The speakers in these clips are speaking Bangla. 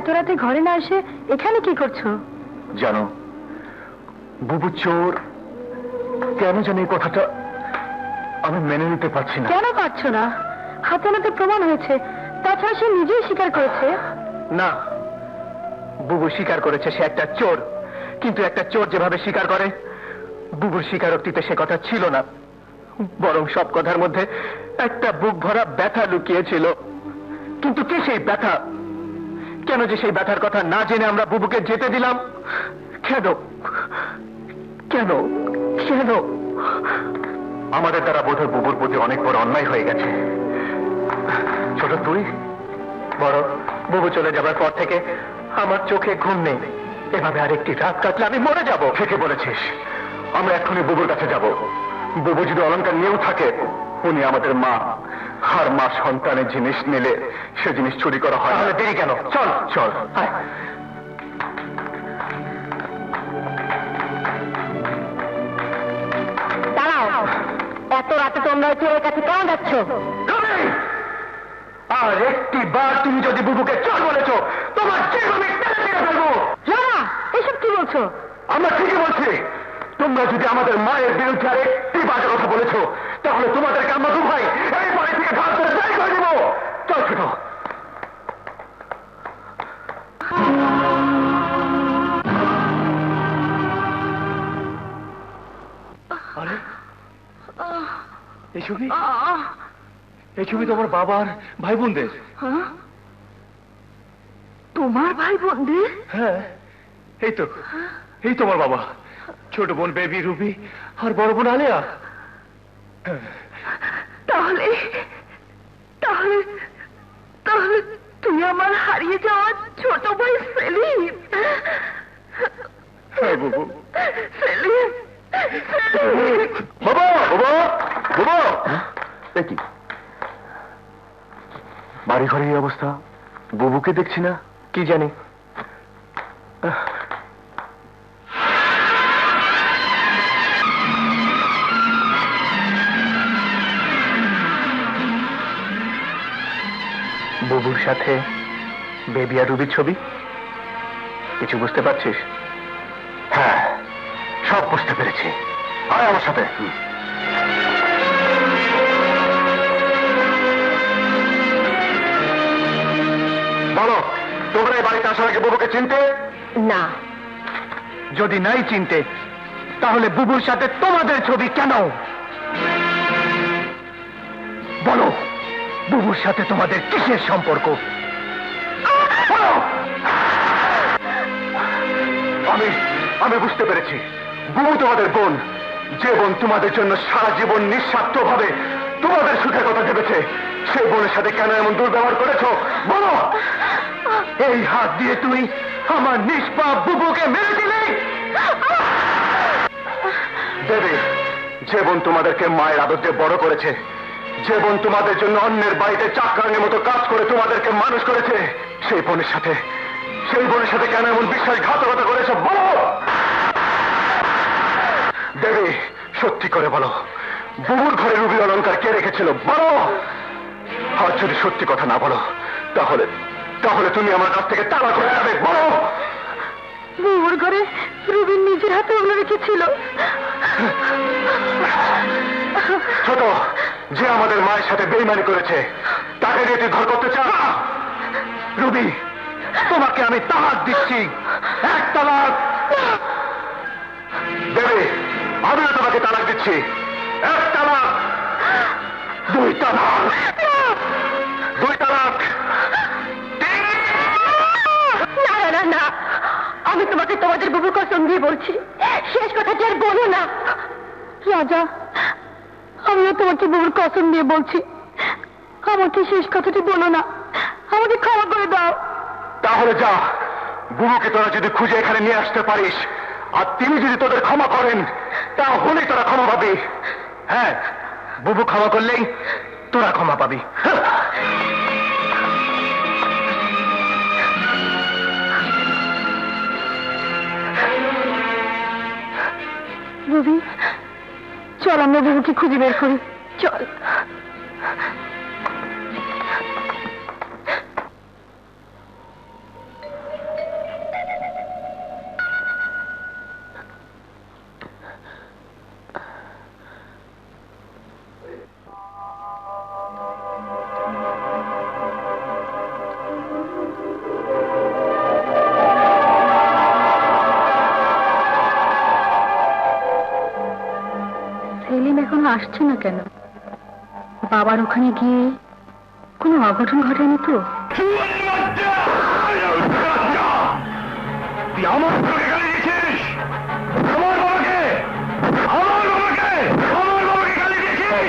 এত রাতে ঘরে না এসে এখানে কি করছো? জানো, বুবু চোর। কেন জানি এই কথাটা আমি মেনে নিতে পারছি না। কেন পারছো না? হাতে নাতে প্রমাণ হয়েছে, তাছাড়া সে নিজেই স্বীকার করেছে। না, বুবু স্বীকার করেছে সে একটা চোর, কিন্তু একটা চোর যেভাবে স্বীকার করে, বুবুর স্বীকারোক্তিতে সে কথা ছিল না, বরং সব কথার মধ্যে একটা বুক ভরা ব্যথা লুকিয়েছিল। কিন্তু কি সেই ব্যথা? কেন যে সেই ব্যথার কথা না জেনে আমরা বুবুকে যেতে দিলাম? কেন কেন কেন? আমাদের দ্বারা বোধহয় বুবুর প্রতি অনেক বড় অন্যায় হয়ে গেছে। ছোট তুই বড়, বুবু চলে যাবার পর থেকে আমার চোখে ঘুম নেই। এভাবে আরেকটি রাত কাটলে আমি মরে যাব। থেকে বলেছিস, আমরা এক্ষুনি বুবুর কাছে যাব। বুবু যদি অলংকার নিয়েও থাকে, উনি আমাদের মা, আর মা সন্তানের জিনিস নিলে সে জিনিস চুরি করা হয়। তাহলে দেরি কেন? চল চল। দাঁড়াও, এত রাতে তোমরা চোরের কাছে কেন যাচ্ছ? আর একটি বার তুমি যদি বুবুকে চোর বলেছো, তোমার জীবন আমি টেনে টেনে ফেলবো। না, এসব কি বলছো? আমরা ঠিকই বলছি। তোমরা যদি আমাদের মায়ের বিরুদ্ধে আর একটি বাজে কথা বলেছো, তাহলে তোমাদেরকে আমরা দু ভাই এই বাড়ি থেকে ঘাট করে বের করে দিব। চল ছোট। আরে এই ছবি, এই ছবি তোমার বাবার ভাই বোনদের। তোমার ভাই বোনদের? হ্যাঁ, এই তো, এই তোমার বাবা, ছোট বোন বেবি রুবি আর বড় বোন আলেয়া। তাহলে তাহলে তাহলে তুমি আমার হারিয়ে যাওয়া ছোট ভাই সেলিম। হ্যাঁ বুবু। সেলিম, বাবা বাবা বাবা, এ কি বাড়ি ঘরে এই অবস্থা? বুবুকে দেখছি না, কি জানি। বুবুর সাথে বেবি আর রুবির ছবি। কিছু বুঝতে পারছিস? হ্যাঁ, সব বুঝতে পেরেছি। আয় আমার সাথে। বলো, তোমরা এই বাড়িতে আসার আগে বুবুকে চিনতে? না। যদি নাই চিনতে, তাহলে বুবুর সাথে তোমাদের ছবি কেন? বলো, বুবুর সাথে তোমাদের কিসের সম্পর্ক? আমি আমি বুঝতে পেরেছি। বুবু তোমাদের বোন, যে বোন তোমাদের জন্য সারা জীবন নিঃস্বার্থভাবে তোমাদের সুখের কথা ভেবেছে, সেই বোনের সাথে কেন এমন দুর্ব্যবহার করেছো? বলো। এই হাত দিয়ে তুই আমার নিষ্পাপ বুবুকে মেরে দিলি। দেবী, যে বোন তোমাদেরকে মায়ের আদর দিয়ে বড় করেছে, যে বোন তোমাদের জন্য অন্যের বাড়িতে চাকরানির মতো কাজ করে তোমাদেরকে মানুষ করেছে, সেই বোনের সাথে কেন এমন বিশ্বাসঘাতকতা করেছো? বলো দেবী, সত্যি করে বলো, বুবুর ঘরে রুবি অলংকার কে রেখেছিল? বলো। আর যদি সত্যি কথা না বলো, তাহলে তাহলে তুমি আমার কাছ থেকে তাড়া করে যাবে। বলো। বুবুর ঘরে রুবিন নিজের হাতে ওগুলো রেখেছিল। ছোট, যে আমাদের মায়ের সাথে বেইমানি করেছে, তাকে নিয়ে তুই ঘর করতে চাস? রুবি, তোমাকে আমি তালাক দিচ্ছি। এক তালাক। দেবে, আমিও তোমাকে তালাক দিচ্ছি। এক তালাক, দুই তালাক, দুই তালাক। না না না না, আমি তোমাকে তোমাদের বুবুর কসম দিয়ে বলছি, শেষ কথাটি আর বলো না। রাজা, আমিও তোমাকে বুবুর কসম দিয়ে বলছি, আমাকে শেষ কথাটি বলো না, আমাকে ক্ষমা করে দাও। তাহলে যা, বুবুকে তোরা যদি খুঁজে এখানে নিয়ে আসতে পারিস, আর তিনি যদি তোদের ক্ষমা করেন, তাহলেই তোরা ক্ষমা পাবি। হ্যাঁ, বুবু ক্ষমা করলেই তোরা ক্ষমা পাবি। রুবি, চল আমরা বুবুকে খুঁজে বের করি, চল। সেলিম এখনো আসছে না কেন? বাবার ওখানে গিয়ে কোনো অঘটন ঘটেনি তো? তুই আমার বাবাকে গালি দিয়েছিস? আমার বাবাকে, আমার বাবাকে, আমার বাবাকে গালি দিয়েছিস?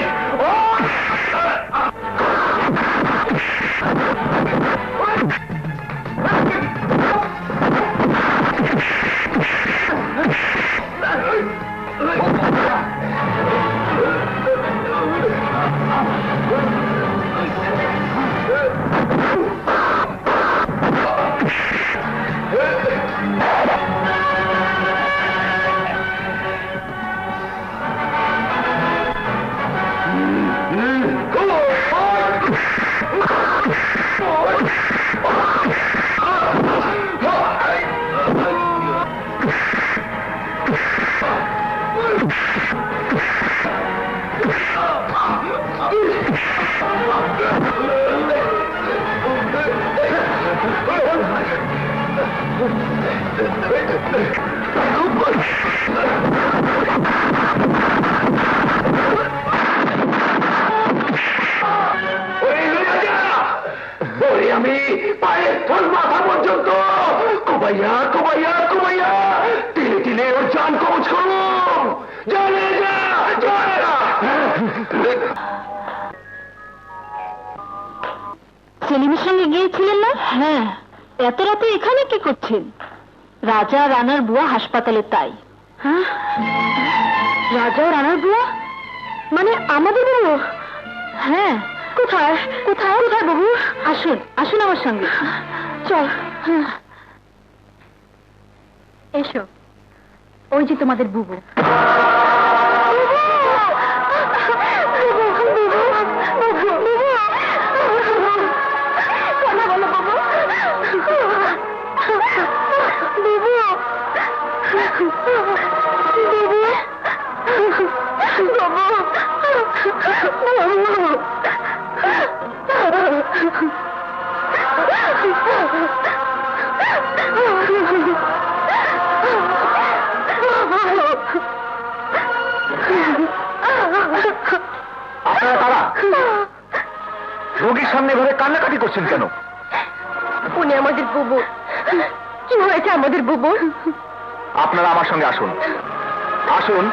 আমি পায়ের তোর মাথা পর্যন্ত কুবাইয়া কুবাইয়া কুবাইয়া তিলে তিলে ওর জান কবচ করবো। চলে যা, চলে যা। সেলিমের সঙ্গে গিয়েছিলেন না? হ্যাঁ। এত রাতে এখানে কি করছেন? রাজা রানার বুয়া হাসপাতালে, তাই। হ্যাঁ, রাজা রানার বুয়া মানে আমাদের বুয়া? হ্যাঁ। কোথায় কোথায় কোথায় বাবু? আসুন আসুন আমার সঙ্গে, চল। এসো, ওই যে তোমাদের বুবু। আপনারা কারা? রোগীর সামনে এভাবে কান্নাকাটি করছেন কেন? উনি আমাদের বুবু। কি হয়েছে আমাদের বুবু? আপনারা আমার সঙ্গে আসুন, আসুন।